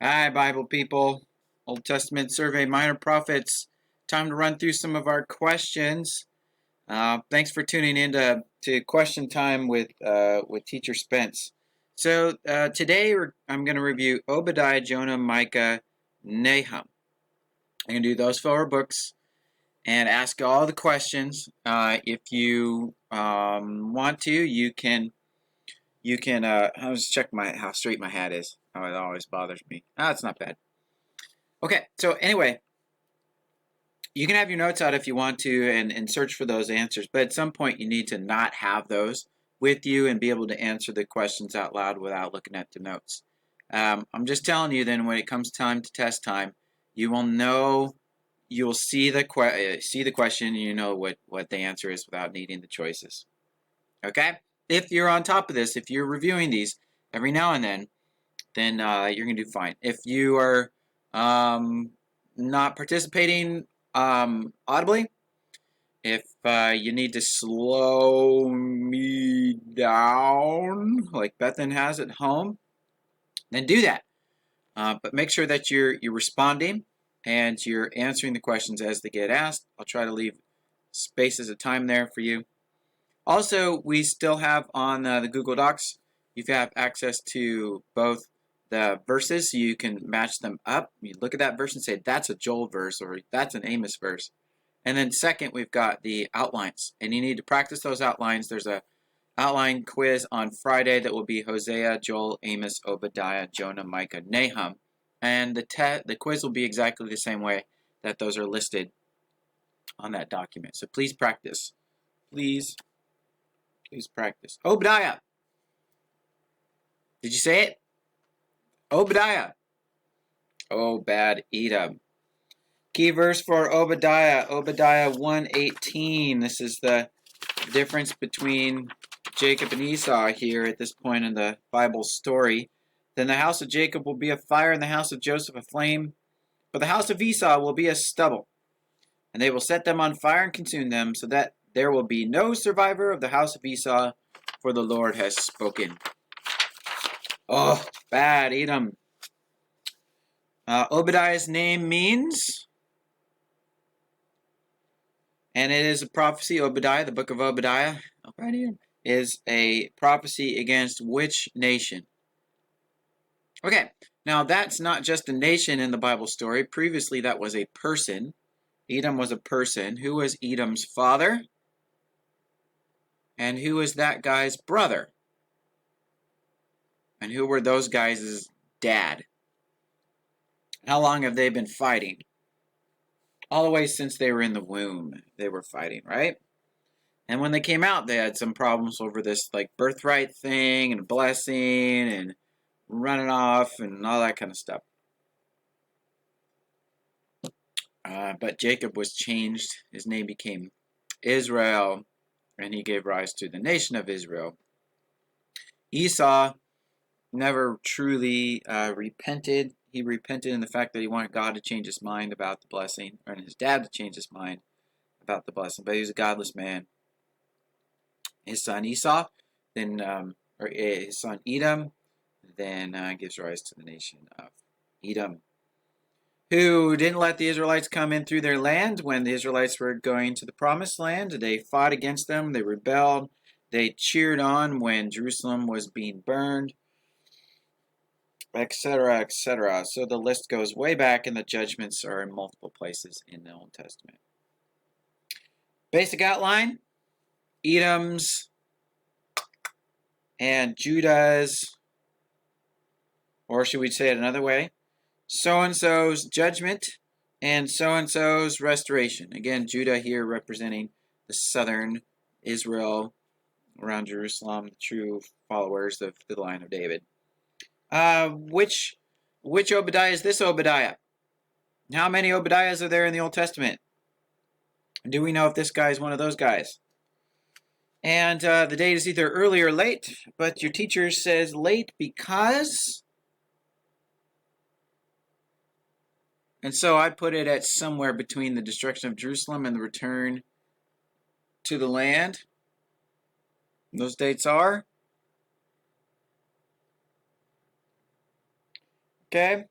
Hi, Bible people. Old Testament Survey, Minor Prophets. Time to run through some of our questions. Thanks for tuning in to Question Time with Teacher Spence. So today I'm going to review Obadiah, Jonah, Micah, Nahum. I'm going to do those 4 books and ask all the questions. If you want to, you can. I'll just check how straight my hat is. Oh, it always bothers me. It's not bad. Okay, so anyway, you can have your notes out if you want to and search for those answers, but at some point you need to not have those with you and be able to answer the questions out loud without looking at the notes. I'm just telling you then when it comes time to test time, you will know, you'll see the question and you know what the answer is without needing the choices. Okay? If you're on top of this, if you're reviewing these every now and then you're going to do fine. If you are not participating audibly, if you need to slow me down like Bethan has at home, then do that. But make sure that you're responding and you're answering the questions as they get asked. I'll try to leave spaces of time there for you. Also, we still have on the Google Docs, you have access to both the verses, so you can match them up. You look at that verse and say, that's a Joel verse, or that's an Amos verse. And then second, we've got the outlines, and you need to practice those outlines. There's a outline quiz on Friday that will be Hosea, Joel, Amos, Obadiah, Jonah, Micah, Nahum. And the quiz will be exactly the same way that those are listed on that document. So please practice. Please practice. Obadiah. Did you say it? Obadiah. Oh, bad Edom. Key verse for Obadiah. Obadiah 1:18. This is the difference between Jacob and Esau here at this point in the Bible story. Then the house of Jacob will be a fire, and the house of Joseph a flame. But the house of Esau will be a stubble. And they will set them on fire and consume them, so that there will be no survivor of the house of Esau, for the Lord has spoken. Oh, bad Edom. Obadiah's name means, and it is a prophecy, Obadiah, the book of Obadiah, is a prophecy against which nation? Okay, now that's not just a nation in the Bible story. Previously, that was a person. Edom was a person. Who was Edom's father? And who was that guy's brother? And who were those guys' dad? How long have they been fighting? All the way since they were in the womb, they were fighting, right? And when they came out, they had some problems over this like birthright thing and blessing and running off and all that kind of stuff. But Jacob was changed. His name became Israel, and he gave rise to the nation of Israel. Esau never truly repented. He repented in the fact that he wanted God to change his mind about the blessing, or his dad to change his mind about the blessing, but he was a godless man. His son Esau, his son Edom, then gives rise to the nation of Edom, who didn't let the Israelites come in through their land when the Israelites were going to the promised land. They fought against them. They rebelled. They cheered on when Jerusalem was being burned, etc., etc. So the list goes way back, and the judgments are in multiple places in the Old Testament. Basic outline: Edom's and Judah's, or should we say it another way? So-and-so's judgment and so-and-so's restoration. Again, Judah here representing the southern Israel around Jerusalem, the true followers of the line of David. Which Obadiah is this Obadiah? How many Obadiahs are there in the Old Testament? Do we know if this guy is one of those guys? And the date is either early or late, but your teacher says late because... And so I put it at somewhere between the destruction of Jerusalem and the return to the land. Those dates are... Okay.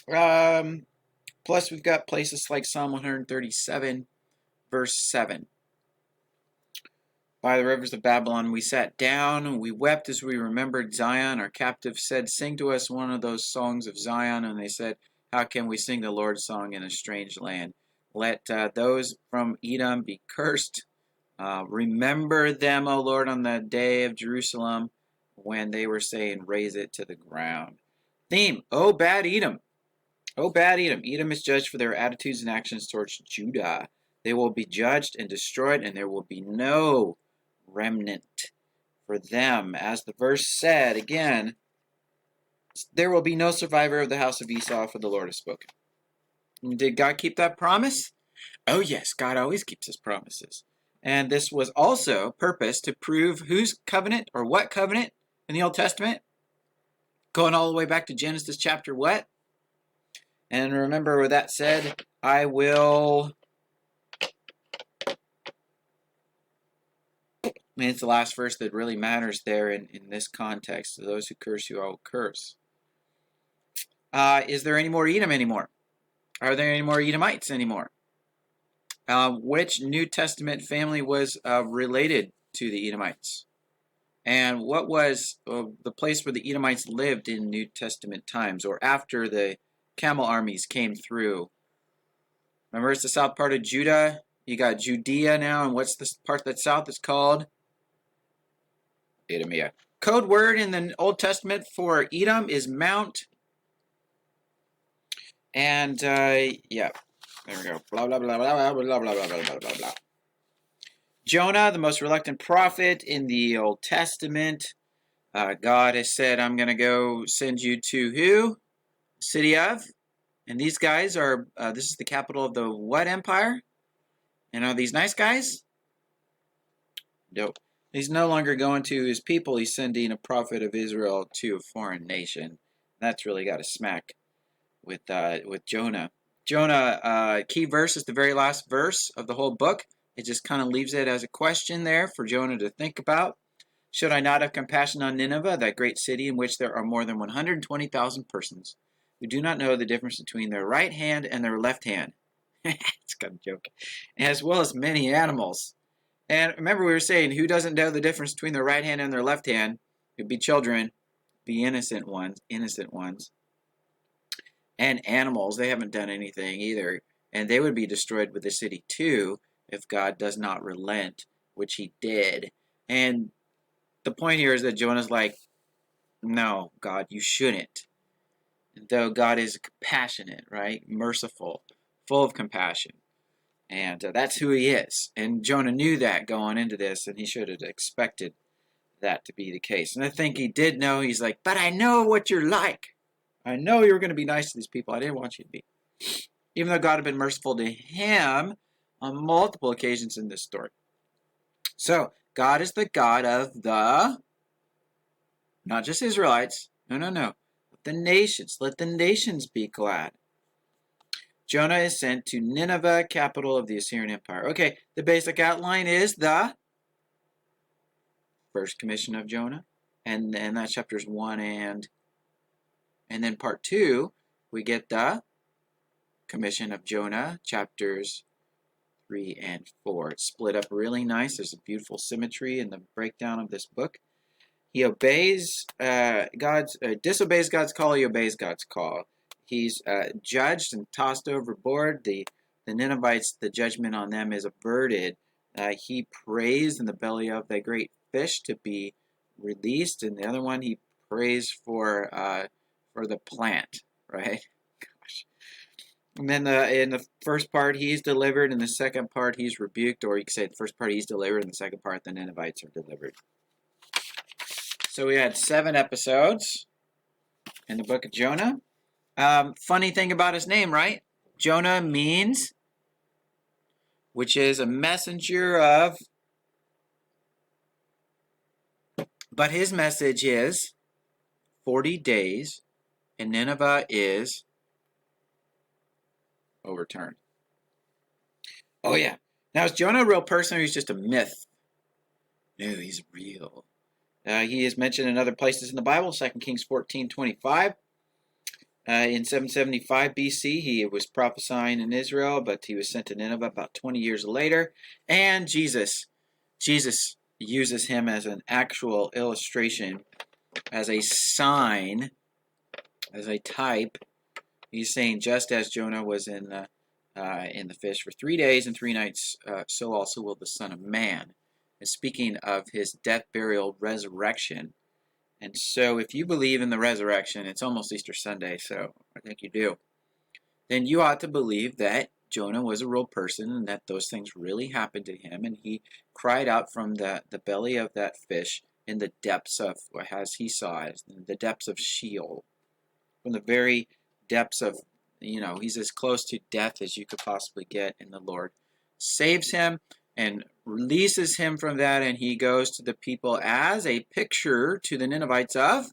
Plus, we've got places like Psalm 137, verse 7. By the rivers of Babylon we sat down, we wept as we remembered Zion. Our captives said, sing to us one of those songs of Zion. And they said, how can we sing the Lord's song in a strange land? Let those from Edom be cursed. Remember them, O Lord, on the day of Jerusalem, when they were saying, raise it to the ground. Theme, O bad Edom. O bad Edom. Edom is judged for their attitudes and actions towards Judah. They will be judged and destroyed, and there will be no remnant for them. As the verse said, again, there will be no survivor of the house of Esau, for the Lord has spoken. And did God keep that promise? Oh yes, God always keeps his promises. And this was also purpose to prove whose covenant or what covenant in the Old Testament? Going all the way back to Genesis chapter what? And remember what that said, I will... I mean, it's the last verse that really matters there in this context. Those who curse you, I will curse. Is there any more Edom anymore? Are there any more Edomites anymore? Which New Testament family was related to the Edomites? And what was the place where the Edomites lived in New Testament times, or after the camel armies came through? Remember, it's the south part of Judah. You got Judea now, and what's the part that's south? It's called Edomia. Code word in the Old Testament for Edom is Mount. And yeah, there we go. Blah blah blah blah blah blah blah blah blah blah blah. Jonah, the most reluctant prophet in the Old Testament. God has said, I'm going to go send you to who? City of. And these guys are, this is the capital of the what empire? And are these nice guys? Nope. He's no longer going to his people. He's sending a prophet of Israel to a foreign nation. That's really got a smack with Jonah. Jonah, key verse is the very last verse of the whole book. It just kind of leaves it as a question there for Jonah to think about. Should I not have compassion on Nineveh, that great city in which there are more than 120,000 persons who do not know the difference between their right hand and their left hand? It's kind of a joke. As well as many animals. And remember we were saying, who doesn't know the difference between their right hand and their left hand? It would be children, be innocent ones. And animals, they haven't done anything either. And they would be destroyed with the city too, if God does not relent, which he did. And the point here is that Jonah's like, no, God, you shouldn't. Though God is compassionate, right? Merciful, full of compassion. And that's who he is. And Jonah knew that going into this, and he should have expected that to be the case. And I think he did know. He's like, but I know what you're like. I know you're going to be nice to these people. I didn't want you to be. Even though God had been merciful to him on multiple occasions in this story. So, God is the God of the, not just Israelites. No. The nations. Let the nations be glad. Jonah is sent to Nineveh, capital of the Assyrian Empire. Okay, the basic outline is the first commission of Jonah. And that's chapters 1 and then part 2, we get the commission of Jonah, chapters 3 and 4. It's split up really nice. There's a beautiful symmetry in the breakdown of this book. He obeys disobeys God's call. He obeys God's call. He's judged and tossed overboard. The Ninevites, the judgment on them is averted. He prays in the belly of the great fish to be released, and the other one he prays for the plant, right? Gosh. And then in the first part he's delivered, in the second part he's rebuked, or you could say the first part he's delivered, and the second part the Ninevites are delivered. So we had 7 episodes in the book of Jonah. Funny thing about his name, right? Jonah means, which is a messenger of, but his message is 40 days, and Nineveh is overturned. Oh yeah. Now is Jonah a real person, or he's just a myth? No, he's real. He is mentioned in other places in the Bible, 2 Kings 14:25. In 775 BC, he was prophesying in Israel, but he was sent to Nineveh about 20 years later. And Jesus uses him as an actual illustration, as a sign, as a type. He's saying, just as Jonah was in the fish for 3 days and 3 nights, so also will the Son of Man. And speaking of his death, burial, resurrection. And so if you believe in the resurrection, it's almost Easter Sunday, so I think you do, then you ought to believe that Jonah was a real person and that those things really happened to him, and he cried out from the belly of that fish in the depths of, as he saw it, the depths of Sheol, from the very depths of, he's as close to death as you could possibly get, and the Lord saves him and releases him from that, and he goes to the people as a picture to the Ninevites of,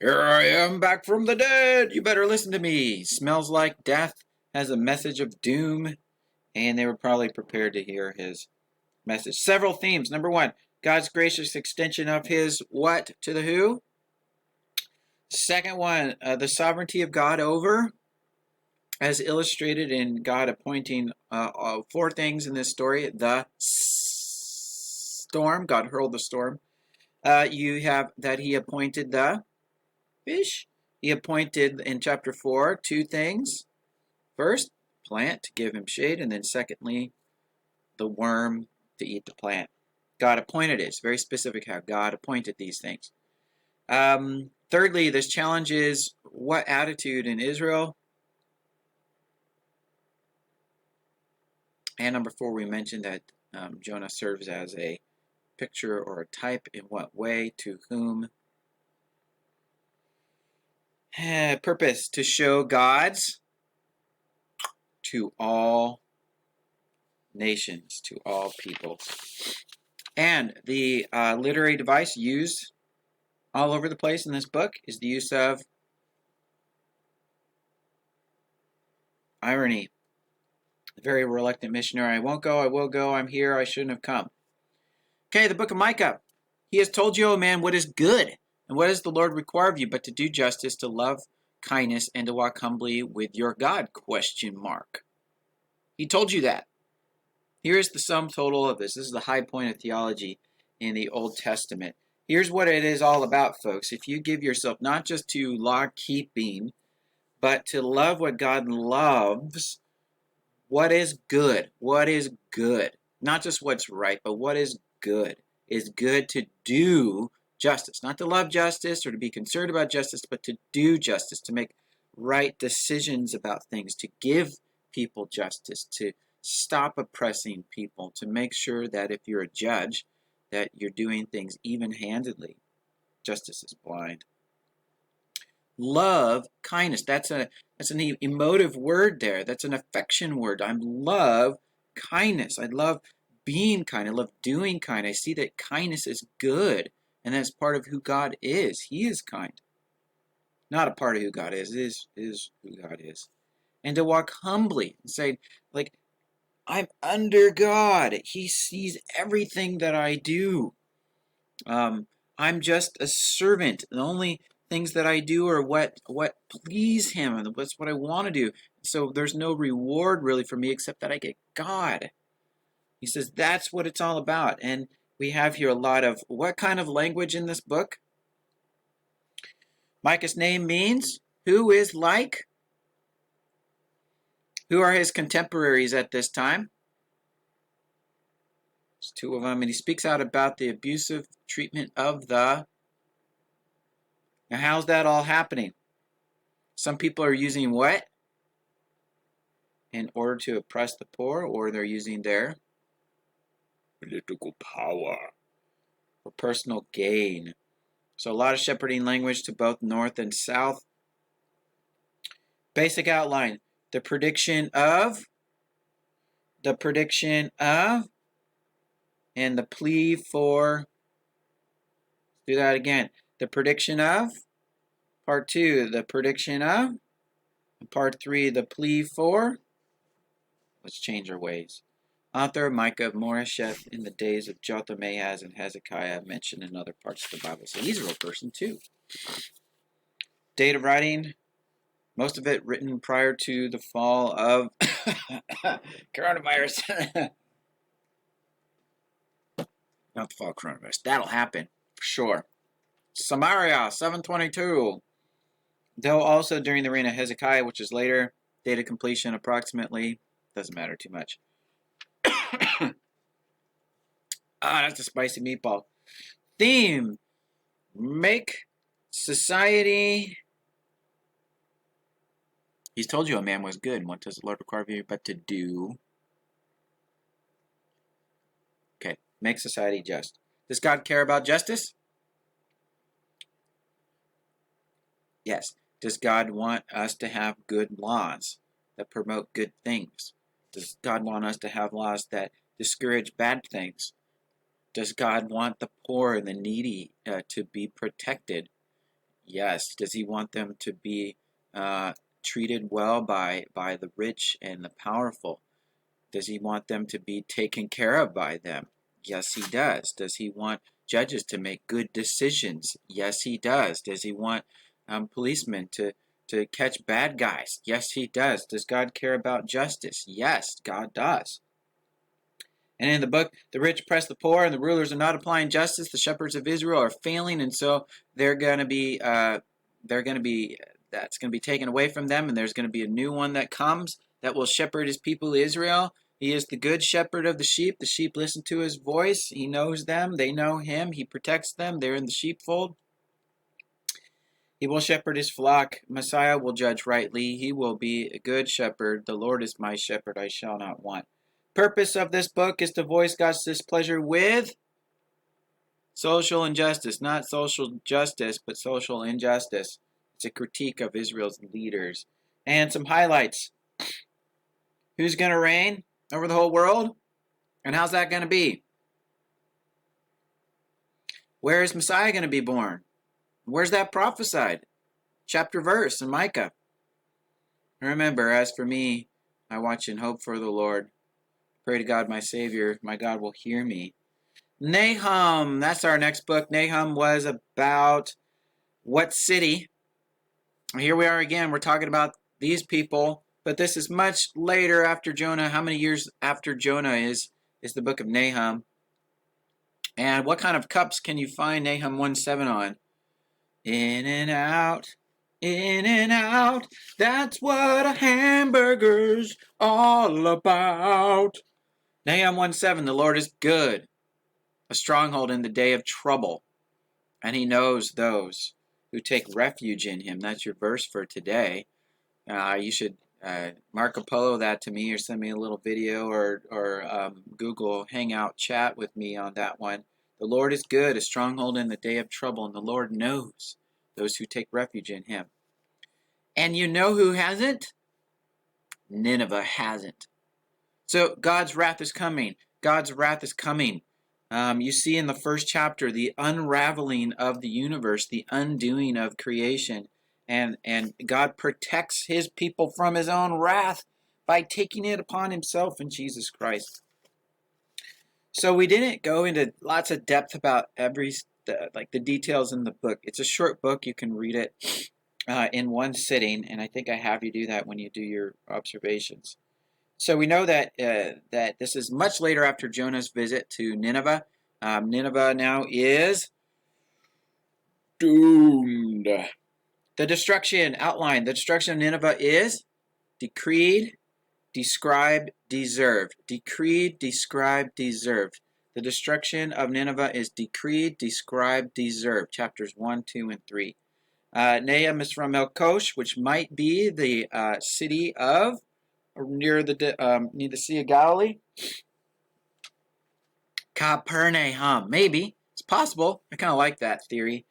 here I am back from the dead, you better listen to me. Smells like death, has a message of doom, and they were probably prepared to hear his message. Several themes. Number one, God's gracious extension of his what to the who? Second one, the sovereignty of God over, as illustrated in God appointing 4 things in this story. The storm, God hurled the storm. You have that he appointed the fish. He appointed in chapter 4 2 things. First, plant to give him shade, and then secondly, the worm to eat the plant. God appointed it. It's very specific how God appointed these things. Thirdly, this challenges what attitude in Israel? And number 4, we mentioned that Jonah serves as a picture or a type in what way, to whom? Purpose, to show God's to all nations, to all peoples. And the literary device used all over the place in this book is the use of irony. The very reluctant missionary, I won't go, I will go, I'm here, I shouldn't have come. Okay, the book of Micah. He has told you, O man, what is good, and what does the Lord require of you, but to do justice, to love kindness, and to walk humbly with your God, ? He told you that. Here is the sum total of this. This is the high point of theology in the Old Testament. Here's what it is all about, folks. If you give yourself not just to law-keeping, but to love what God loves, what is good? What is good? Not just what's right, but what is good? Is good to do justice. Not to love justice or to be concerned about justice, but to do justice, to make right decisions about things, to give people justice, to stop oppressing people, to make sure that if you're a judge, that you're doing things even-handedly. Justice is blind. Love kindness. That's an emotive word there. That's an affection word. I love kindness. I love being kind. I love doing kind. I see that kindness is good, and that's part of who God is. He is kind. Not a part of who God is who God is. And to walk humbly and say, like, I'm under God. He sees everything that I do. I'm just a servant. The only things that I do are what please him, and that's what I want to do. So there's no reward really for me except that I get God. He says that's what it's all about. And we have here a lot of what kind of language in this book? Micah's name means who is like? Who are his contemporaries at this time? There's 2 of them, and he speaks out about the abusive treatment of the... Now, how's that all happening? Some people are using what? In order to oppress the poor, or they're using their political power for personal gain. So a lot of shepherding language to both north and south. Basic outline. The prediction of, and the plea for. Let's do that again. The prediction of. Part 2, the prediction of. Part 3, the plea for. Let's change our ways. Author Micah of Moresheth in the days of Jotham, Ahaz, and Hezekiah, mentioned in other parts of the Bible. So he's a real person too. Date of writing, most of it written prior to the fall of coronavirus. Not the fall of coronavirus. That'll happen, for sure. Samaria, 722. Though also during the reign of Hezekiah, which is later. Date of completion, approximately. Doesn't matter too much. That's a spicy meatball. Theme. Make society. He's told you a man was good. And what does the Lord require of you but to do? Okay. Make society just. Does God care about justice? Yes. Does God want us to have good laws that promote good things? Does God want us to have laws that discourage bad things? Does God want the poor and the needy to be protected? Yes. Does he want them to be treated well by the rich and the powerful? Does he want them to be taken care of by them? Yes, he does. Does he want judges to make good decisions? Yes, he does. Does he want policemen to catch bad guys? Yes, he does. Does God care about justice? Yes, God does. And in the book, the rich press the poor, and the rulers are not applying justice. The shepherds of Israel are failing, and so that's going to be taken away from them, and there's going to be a new one that comes that will shepherd his people Israel. He is the good shepherd of the sheep. The sheep listen to his voice. He knows them. They know him. He protects them. They're in the sheepfold. He will shepherd his flock. Messiah will judge rightly. He will be a good shepherd. The Lord is my shepherd. I shall not want. Purpose of this book is to voice God's displeasure with social injustice. Not social justice, but social injustice. It's a critique of Israel's leaders. And some highlights. Who's going to reign over the whole world? And how's that going to be? Where is Messiah going to be born? Where's that prophesied? Chapter verse in Micah. And remember, as for me, I watch and hope for the Lord. Pray to God, my Savior. My God will hear me. Nahum. That's our next book. Nahum was about what city? Here we are again. We're talking about these people. But this is much later after Jonah. How many years after Jonah is the book of Nahum? And what kind of cups can you find Nahum 1:7 on? In and out. In and out. That's what a hamburger's all about. Nahum 1:7, the Lord is good, a stronghold in the day of trouble, and he knows those who take refuge in him. That's your verse for today. You should Marco Polo that to me or send me a little video or Google Hangout chat with me on that one. The Lord is good, a stronghold in the day of trouble, and the Lord knows those who take refuge in him. And you know who hasn't? Nineveh hasn't. So God's wrath is coming. God's wrath is coming. You see in the first chapter the unraveling of the universe, the undoing of creation. And God protects his people from his own wrath by taking it upon himself in Jesus Christ. So we didn't go into lots of depth about the details in the book. It's a short book. You can read it in one sitting, and I think I have you do that when you do your observations. So we know that this is much later after Jonah's visit to Nineveh. Nineveh now is doomed. The destruction outline. The destruction of Nineveh is decreed, described, deserved. Decreed, described, deserved. The destruction of Nineveh is decreed, described, deserved. Chapters 1, 2, and 3. Nahum is from Elkosh, which might be the city of near the Sea of Galilee. Capernaum, maybe. It's possible. I kind of like that theory.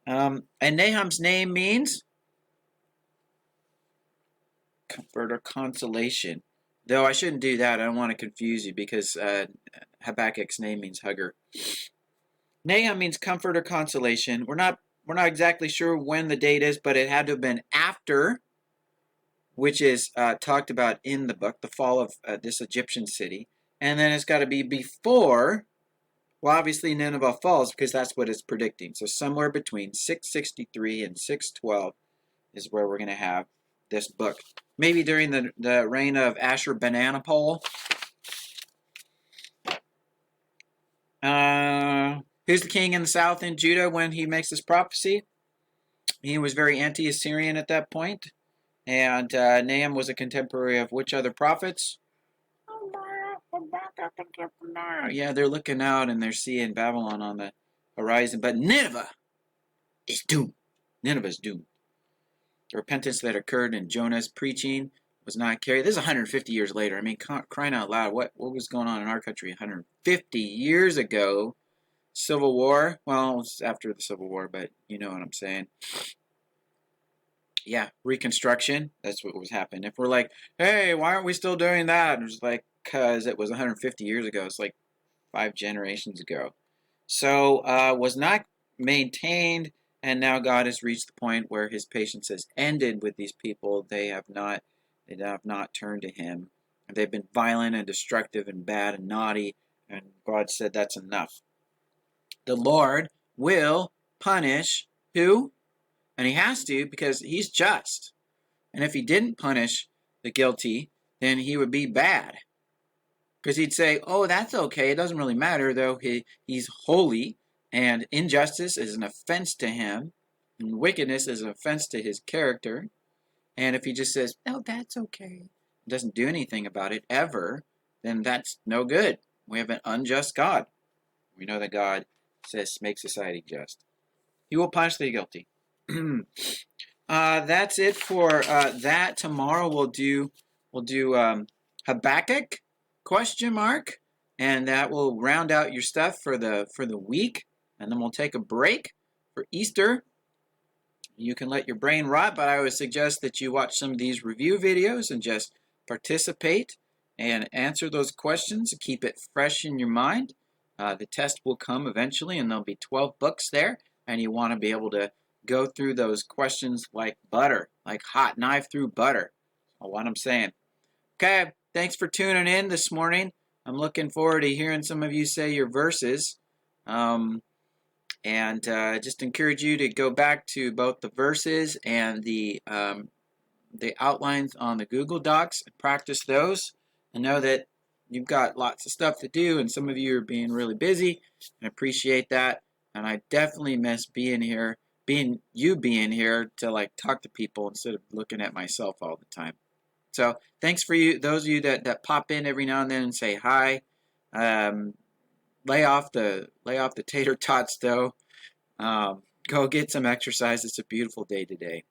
And Nahum's name means comfort or consolation. Though I shouldn't do that. I don't want to confuse you because Habakkuk's name means hugger. Nahum means comfort or consolation. We're not exactly sure when the date is, but it had to have been after, which is talked about in the book, the fall of this Egyptian city. And then it's got to be before Well, obviously Nineveh falls because that's what it's predicting. So somewhere between 663 and 612 is where we're going to have this book. Maybe during the reign of Ashurbanipal. Who's the king in the south in Judah when he makes this prophecy? He was very anti-Assyrian at that point. And Nahum was a contemporary of which other prophets? Yeah, they're looking out and they're seeing Babylon on the horizon. But Nineveh is doomed. Nineveh is doomed. The repentance that occurred in Jonah's preaching was not carried. This is 150 years later. I mean, crying out loud, what was going on in our country 150 years ago? Civil War? Well, it was after the Civil War, but you know what I'm saying. Yeah, Reconstruction. That's what was happening. If we're like, hey, why aren't we still doing that? It's like, because it was 150 years ago. It's like 5 generations ago. So, was not maintained, and now God has reached the point where his patience has ended with these people. They have not turned to him. They've been violent and destructive and bad and naughty, and God said that's enough. The Lord will punish who? And he has to because he's just. And if he didn't punish the guilty, then he would be bad. Because he'd say, oh, that's okay. It doesn't really matter, though he's holy, and injustice is an offense to him, and wickedness is an offense to his character. And if he just says, oh, that's okay, doesn't do anything about it ever, then that's no good. We have an unjust God. We know that God says make society just. He will punish the guilty. That's it for that. Tomorrow we'll do Habakkuk ? And that will round out your stuff for the week. And then we'll take a break for Easter. You can let your brain rot, but I would suggest that you watch some of these review videos and just participate and answer those questions. Keep it fresh in your mind. The test will come eventually, and there'll be 12 books there, and you want to be able to go through those questions like butter, like hot knife through butter. That's what I'm saying. Okay, thanks for tuning in this morning. I'm looking forward to hearing some of you say your verses. And just encourage you to go back to both the verses and the outlines on the Google Docs and practice those. I know that you've got lots of stuff to do, and some of you are being really busy, and I appreciate that. And I definitely miss being here to like talk to people instead of looking at myself all the time. So thanks for you, those of you that pop in every now and then and say hi. Lay off the tater tots though. Go get some exercise. It's a beautiful day today.